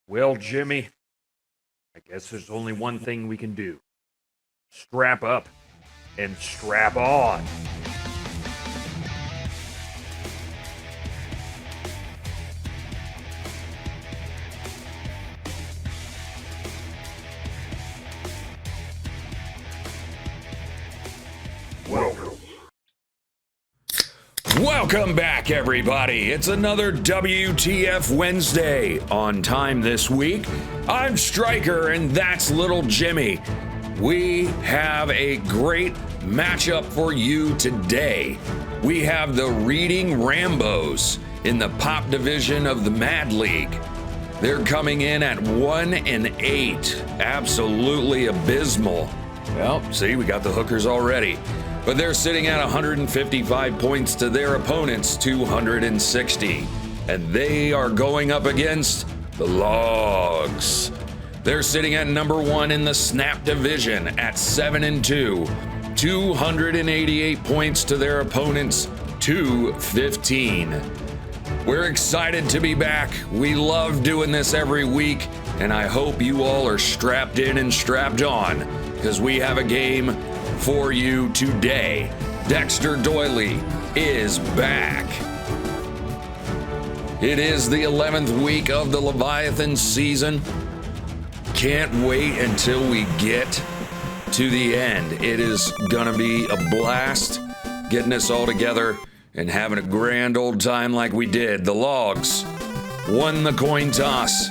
Well, Jimmy, I guess there's only one thing we can do. Strap up and strap on. Welcome back, everybody. It's another WTF Wednesday. On time this week, I'm Stryker, and that's Little Jimmy. We have a great matchup for you today. We have the Reading Rambos in the Pop division of the Mad League. They're coming in at 1-8. Absolutely abysmal. Well, see, we got the hookers already. But they're sitting at 155 points to their opponents' 260. And they are going up against the Logs. They're sitting at number 1 in the Snap division at 7-2. 288 points to their opponents' 215. We're excited to be back. We love doing this every week. And I hope you all are strapped in and strapped on, because we have a game for you today. Dexter Doyley is back. It is the 11th week of the Leviathan season. Can't wait until we get to the end. It is gonna be a blast getting us all together and having a grand old time like we did. The Logs won the coin toss.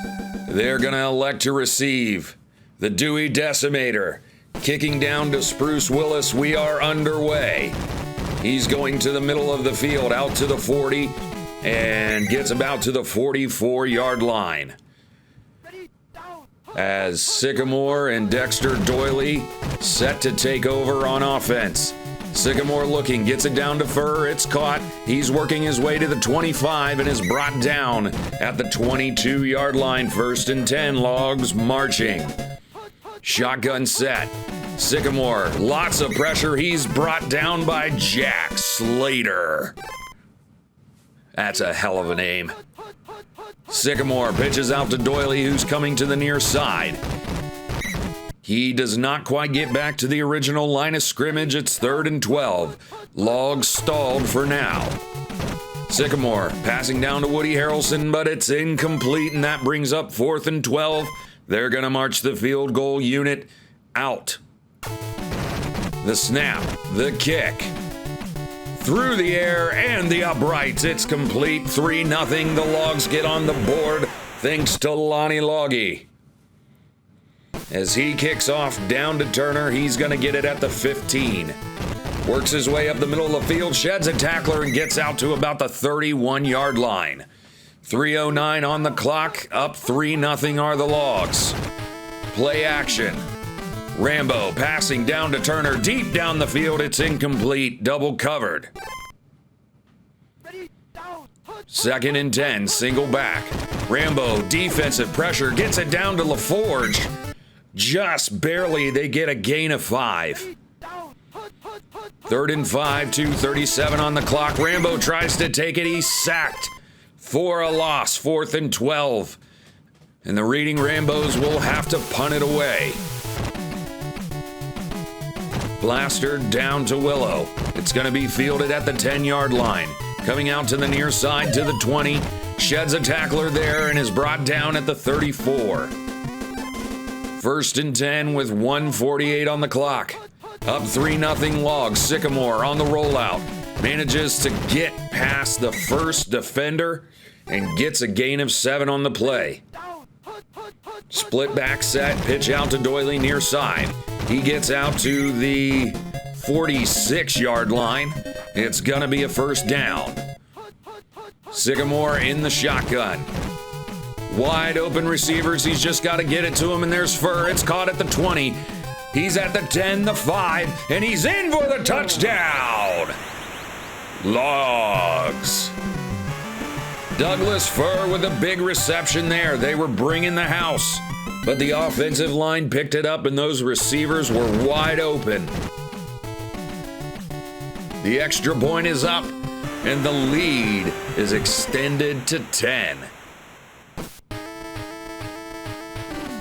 They're gonna elect to receive the Dewey Decimator. Kicking down to Spruce Willis, we are underway. He's going to the middle of the field, out to the 40, and gets about to the 44-yard line. As Sycamore and Dexter Doyley set to take over on offense. Sycamore looking, gets it down to Furr, it's caught. He's working his way to the 25 and is brought down at the 22-yard line. 1st and 10, Logs marching. Shotgun set. Sycamore, lots of pressure. He's brought down by Jack Slater. That's a hell of a name. Sycamore pitches out to Doyley, who's coming to the near side. He does not quite get back to the original line of scrimmage. It's 3rd and 12. Logs stalled for now. Sycamore passing down to Woody Harrelson, but it's incomplete, and that brings up 4th and 12. They're going to march the field goal unit out. The snap, the kick, through the air and the uprights. It's complete. 3-0. The Logs get on the board thanks to Lonnie Loggy. As he kicks off down to Turner, he's going to get it at the 15. Works his way up the middle of the field, sheds a tackler, and gets out to about the 31-yard line. 3:09 on the clock, up 3-0 are the Logs. Play action. Rambo passing down to Turner, deep down the field, it's incomplete, double covered. 2nd and 10, single back. Rambo, defensive pressure, gets it down to LaForge. Just barely, they get a gain of 5. 3rd and 5, 2:37 on the clock. Rambo tries to take it, he's sacked. For a loss, 4th and 12. And the Reading Rambos will have to punt it away. Blaster down to Willow. It's going to be fielded at the 10-yard line. Coming out to the near side to the 20. Sheds a tackler there and is brought down at the 34. 1st and 10 with 1:48 on the clock. Up 3-0 Logs. Sycamore on the rollout. Manages to get past the first defender and gets a gain of 7 on the play. Split back set, pitch out to Doyley near side. He gets out to the 46-yard line. It's gonna be a 1st down. Sycamore in the shotgun. Wide open receivers, he's just got to get it to him, and there's Furr. It's caught at the 20. He's at the 10, the 5, and he's in for the touchdown! Logs. Douglas Furr with a big reception there. They were bringing the house, but the offensive line picked it up and those receivers were wide open. The extra point is up and the lead is extended to 10.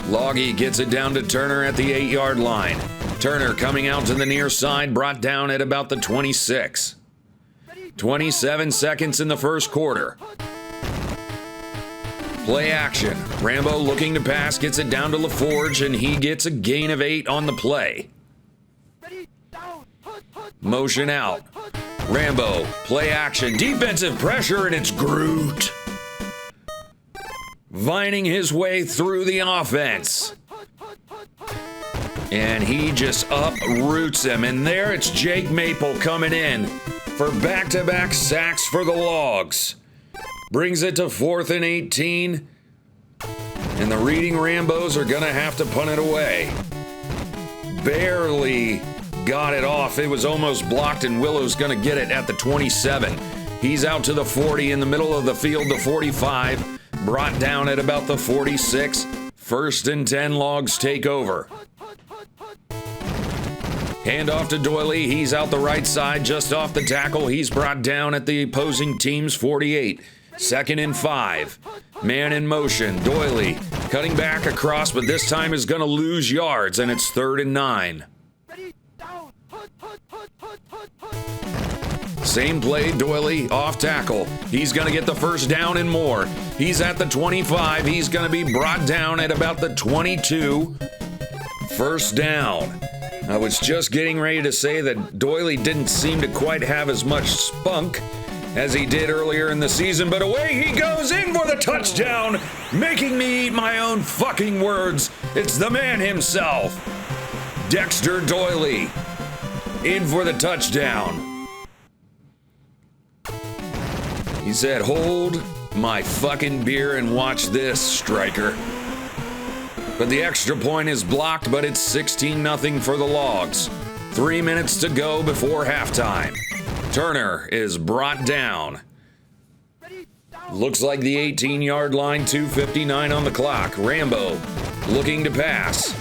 Loggy gets it down to Turner at the 8-yard line. Turner coming out to the near side, brought down at about the 26. 27 seconds in the first quarter. Play action. Rambo looking to pass, gets it down to LaForge, and he gets a gain of 8 on the play. Motion out. Rambo, play action, defensive pressure, and it's Groot. Vining his way through the offense. And he just uproots him. And there it's Jake Maple coming in for back-to-back sacks for the Logs. Brings it to 4th and 18. And the Reading Rambos are gonna have to punt it away. Barely got it off. It was almost blocked, and Willow's gonna get it at the 27. He's out to the 40, in the middle of the field, the 45. Brought down at about the 46. 1st and 10, Logs take over. Hand off to Doily. He's out the right side, just off the tackle. He's brought down at the opposing team's 48. 2nd and 5. Man in motion. Doily cutting back across, but this time is going to lose yards, and it's 3rd and 9. Same play, Doily off tackle. He's going to get the first down and more. He's at the 25. He's going to be brought down at about the 22. 1st down. I was just getting ready to say that Doily didn't seem to quite have as much spunk as he did earlier in the season, but away he goes in for the touchdown, making me eat my own fucking words. It's the man himself, Dexter Doily, in for the touchdown. He said, "Hold my fucking beer and watch this, striker." But the extra point is blocked, but it's 16-0 for the Logs. 3 minutes to go before halftime. Turner is brought down. Looks like the 18-yard line, 2:59 on the clock. Rambo looking to pass.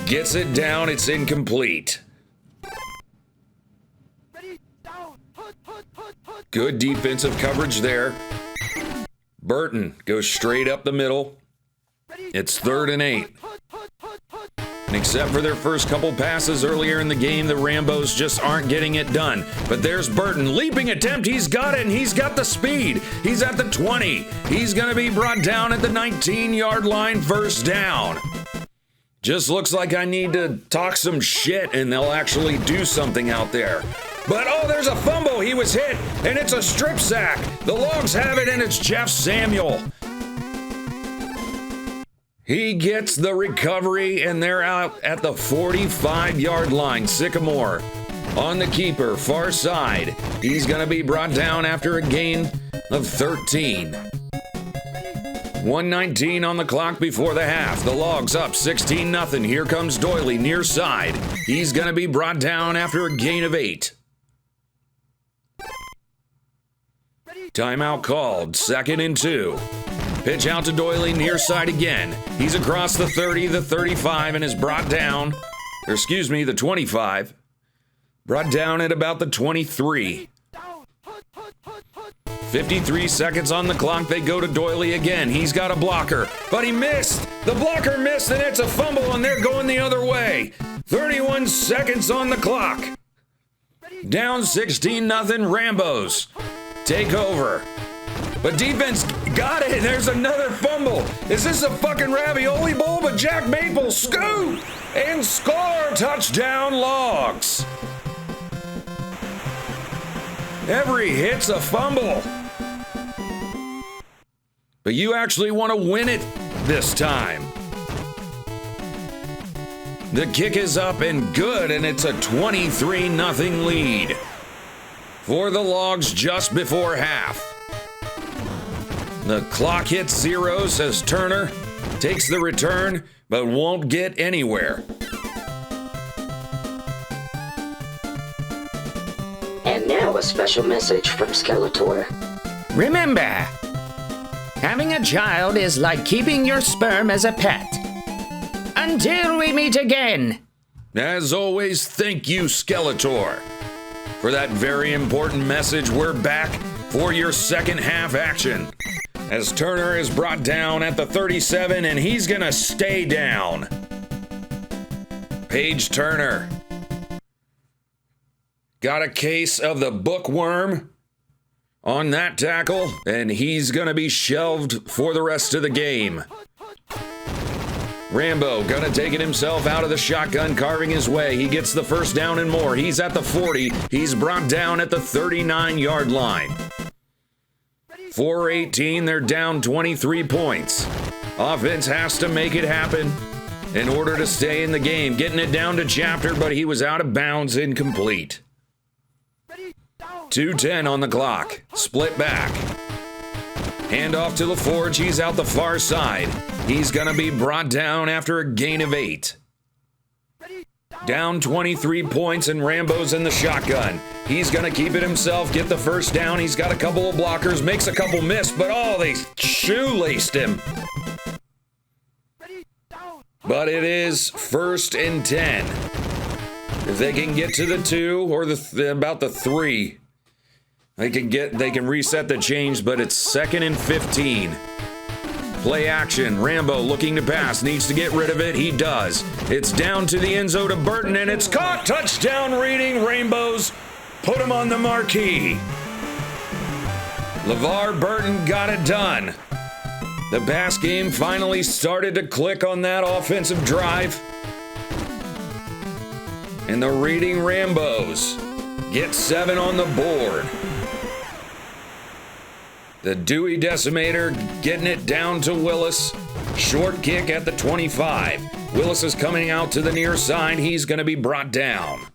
Gets it down, it's incomplete. Good defensive coverage there. Burton goes straight up the middle. It's 3rd and 8. And except for their first couple passes earlier in the game, the Rambos just aren't getting it done. But there's Burton, leaping attempt, he's got it, and he's got the speed. He's at the 20. He's gonna be brought down at the 19-yard line, 1st down. Just looks like I need to talk some shit and they'll actually do something out there. But oh, there's a fumble, he was hit, and it's a strip sack. The Logs have it, and it's Jeff Samuel. He gets the recovery, and they're out at the 45-yard line. Sycamore on the keeper, far side. He's going to be brought down after a gain of 13. 1:19 on the clock before the half. The Logs up 16-0. Here comes Doily near side. He's going to be brought down after a gain of 8. Timeout called, 2nd and 2. Pitch out to Doily, near side again. He's across the 30, the 35, and is brought down, or excuse me, the 25. Brought down at about the 23. 53 seconds on the clock. They go to Doily again. He's got a blocker, but he missed. The blocker missed, and it's a fumble, and they're going the other way. 31 seconds on the clock. Down 16-0, Rambos take over. But defense got it. There's another fumble. Is this a fucking ravioli bowl? But Jack Maple scoop and score. Touchdown, Logs. Every hit's a fumble. But you actually want to win it this time. The kick is up and good, and it's a 23-0 lead for the Logs just before half. The clock hits 0, says Turner, takes the return, but won't get anywhere. And now a special message from Skeletor. Remember, having a child is like keeping your sperm as a pet. Until we meet again. As always, thank you, Skeletor. For that very important message, we're back for your second half action. as Turner is brought down at the 37, and he's gonna stay down. Paige Turner got a case of the bookworm on that tackle, and he's gonna be shelved for the rest of the game. Rambo gonna take it himself out of the shotgun, carving his way. He gets the first down and more. He's at the 40. He's brought down at the 39-yard line. 4:18, they're down 23 points. Offense has to make it happen in order to stay in the game. Getting it down to Chapter, but he was out of bounds, incomplete. 2:10 on the clock. Split back. Hand off to LaForge. He's out the far side. He's going to be brought down after a gain of 8. Down 23 points, and Rambo's in the shotgun. He's going to keep it himself, get the first down. He's got a couple of blockers, makes a couple miss, but they shoelaced him. But it is 1st and 10. If they can get to the 2 or about the 3, they can reset the change, but it's 2nd and 15. Play action. Rambo looking to pass, needs to get rid of it. He does. It's down to the end zone to Burton, and it's caught. Touchdown Reading. Rainbows put him on the marquee. LeVar Burton got it done. The pass game finally started to click on that offensive drive. And the Reading Rambos get 7 on the board. The Dewey Decimator getting it down to Willis. Short kick at the 25. Willis is coming out to the near side. He's going to be brought down.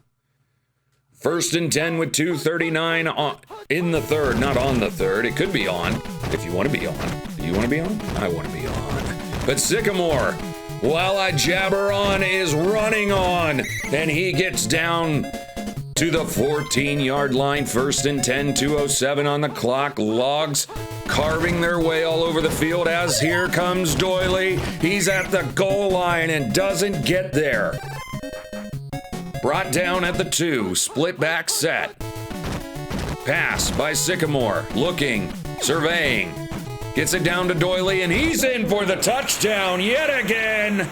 1st and 10 with 2:39 in the third. Not on the third. It could be on if you want to be on. Do you want to be on? I want to be on. But Sycamore, while I jabber on, is running on. And he gets down to the 14-yard line. 1st and 10, 2:07 on the clock. Logs carving their way all over the field as here comes Doyley. He's at the goal line and doesn't get there. Brought down at the 2, split back set. Pass by Sycamore, looking, surveying. Gets it down to Doyley, and he's in for the touchdown yet again.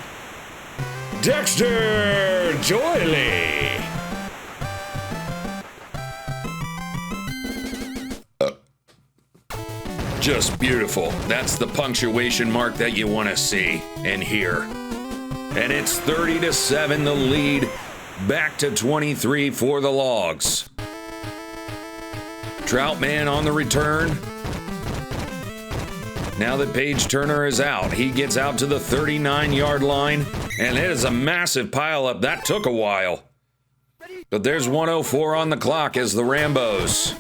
Dexter Doyley. Just beautiful. That's the punctuation mark that you want to see and hear. And it's 30-7, the lead. Back to 23 for the Logs. Troutman on the return. Now that Paige Turner is out, he gets out to the 39-yard line, and it is a massive pileup. That took a while. But there's 1:04 on the clock as the Rambos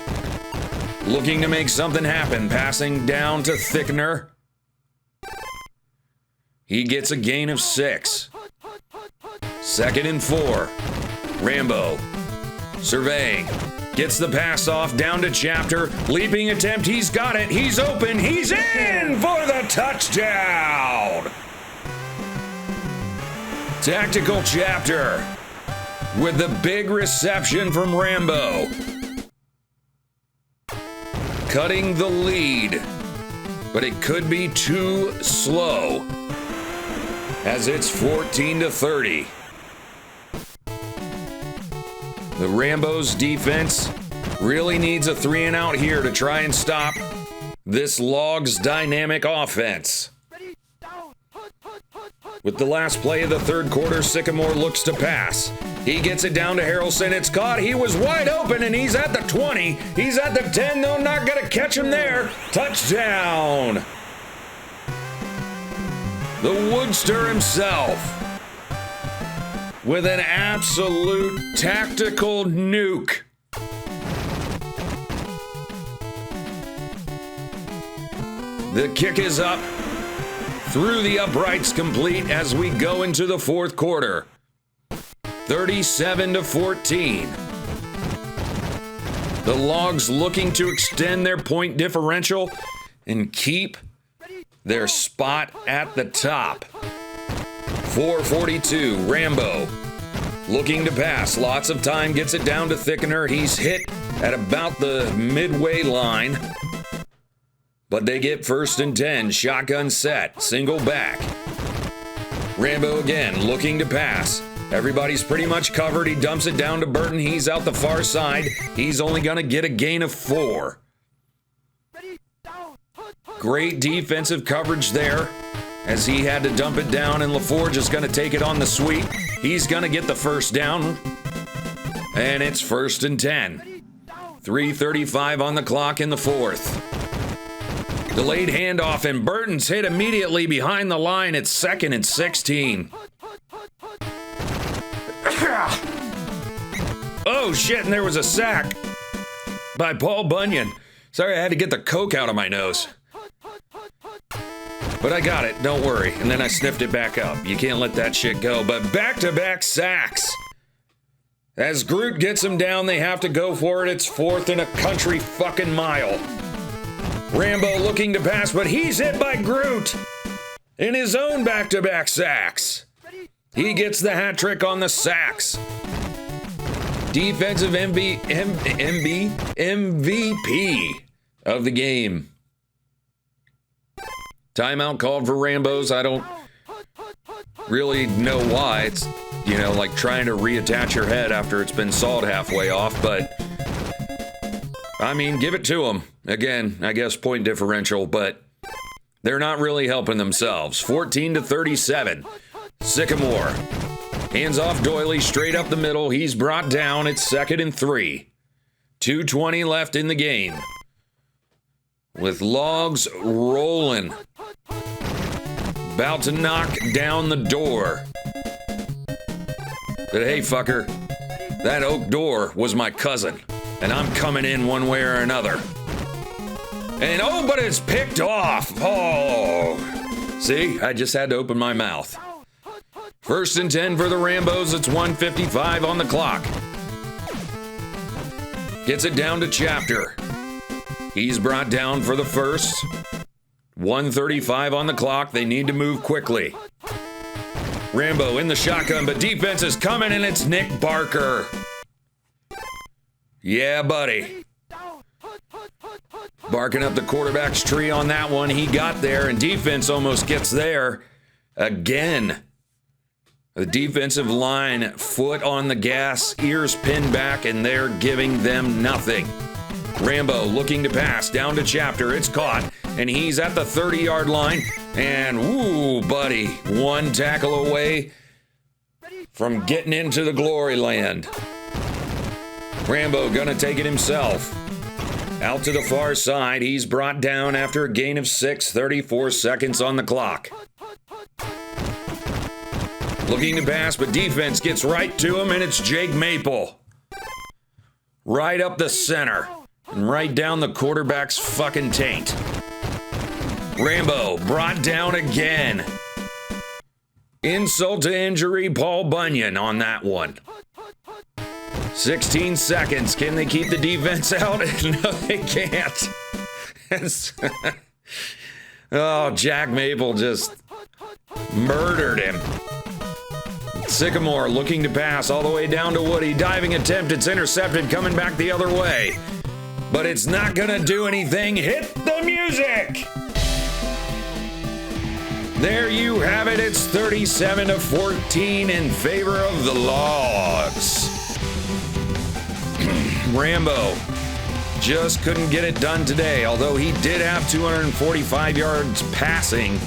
looking to make something happen, passing down to Thickner. He gets a gain of 6. 2nd and 4. Rambo surveying. Gets the pass off down to Chapter. Leaping attempt. He's got it. He's open. He's in for the touchdown. Tactical Chapter with the big reception from Rambo. Cutting the lead, but it could be too slow as it's 14-30. The Rambos defense really needs a 3 and out here to try and stop this Logs dynamic offense. With the last play of the third quarter, Sycamore looks to pass. He gets it down to Harrelson. It's caught. He was wide open, and he's at the 20. He's at the 10. They're not going to catch him there. Touchdown. The Woodster himself with an absolute tactical nuke. The kick is up. Through the uprights, complete as we go into the fourth quarter. 37-14. The Logs looking to extend their point differential and keep their spot at the top. 4:42, Rambo looking to pass. Lots of time, gets it down to Thickner. He's hit at about the midway line, but they get 1st and 10. Shotgun set, single back. Rambo again, looking to pass. Everybody's pretty much covered. He dumps it down to Burton. He's out the far side. He's only going to get a gain of 4. Great defensive coverage there, as he had to dump it down, and LaForge is going to take it on the sweep. He's going to get the 1st down, and it's 1st and 10. 3:35 on the clock in the 4th. Delayed handoff, and Burton's hit immediately behind the line. It's 2nd and 16. Oh shit, and there was a sack by Paul Bunyan. Sorry, I had to get the coke out of my nose. But I got it, don't worry. And then I sniffed it back up. You can't let that shit go. But back-to-back sacks. As Groot gets him down, they have to go for it. It's 4th and a country fucking mile. Rambo looking to pass, but he's hit by Groot in his own back-to-back sacks. He gets the hat trick on the sacks. Defensive MVP of the game. Timeout called for Rambos. I don't really know why. It's, you know, like trying to reattach your head after it's been sawed halfway off, but I mean, give it to them. Again, I guess point differential, but they're not really helping themselves. 14-37. Sycamore. Hands off Doily, straight up the middle. He's brought down. It's 2nd and 3. 2:20 left in the game. With logs rolling. About to knock down the door. But hey, fucker, that oak door was my cousin, and I'm coming in one way or another. And oh, but it's picked off. Oh, see, I just had to open my mouth. 1st and 10 for the Rambos. It's 1:55 on the clock. Gets it down to Chapter. He's brought down for the 1st. 1:35 on the clock. They need to move quickly. Rambo in the shotgun, but defense is coming, and it's Nick Barker. Yeah, buddy. Barking up the quarterback's tree on that one. He got there, and defense almost gets there again. The defensive line, foot on the gas, ears pinned back, and they're giving them nothing. Rambo looking to pass down to Chapter. It's caught, and he's at the 30-yard line. And, ooh, buddy, one tackle away from getting into the glory land. Rambo gonna take it himself. Out to the far side. He's brought down after a gain of 6, 34 seconds on the clock. Looking to pass, but defense gets right to him, and it's Jake Maple. Right up the center, and right down the quarterback's fucking taint. Rambo brought down again. Insult to injury, Paul Bunyan on that one. 16 seconds. Can they keep the defense out? No, they can't. Oh, Jack Maple just murdered him. Sycamore looking to pass all the way down to Woody. Diving attempt. It's intercepted, coming back the other way. But it's not going to do anything. Hit the music! There you have it. It's 37-14 in favor of the Logs. Rambo just couldn't get it done today. Although he did have 245 yards passing,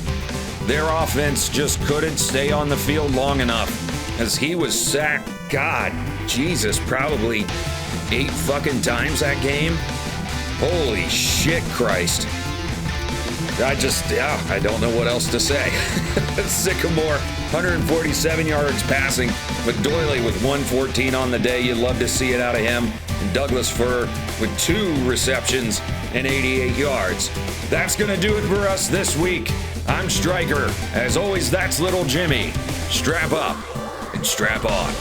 their offense just couldn't stay on the field long enough as he was sacked, God, Jesus, probably 8 fucking times that game. Holy shit, Christ. I don't know what else to say. Sycamore, 147 yards passing, but Doily with 114 on the day. You'd love to see it out of him. And Douglas Furr with 2 receptions and 88 yards. That's going to do it for us this week. I'm Stryker. As always, that's Little Jimmy. Strap up and strap on.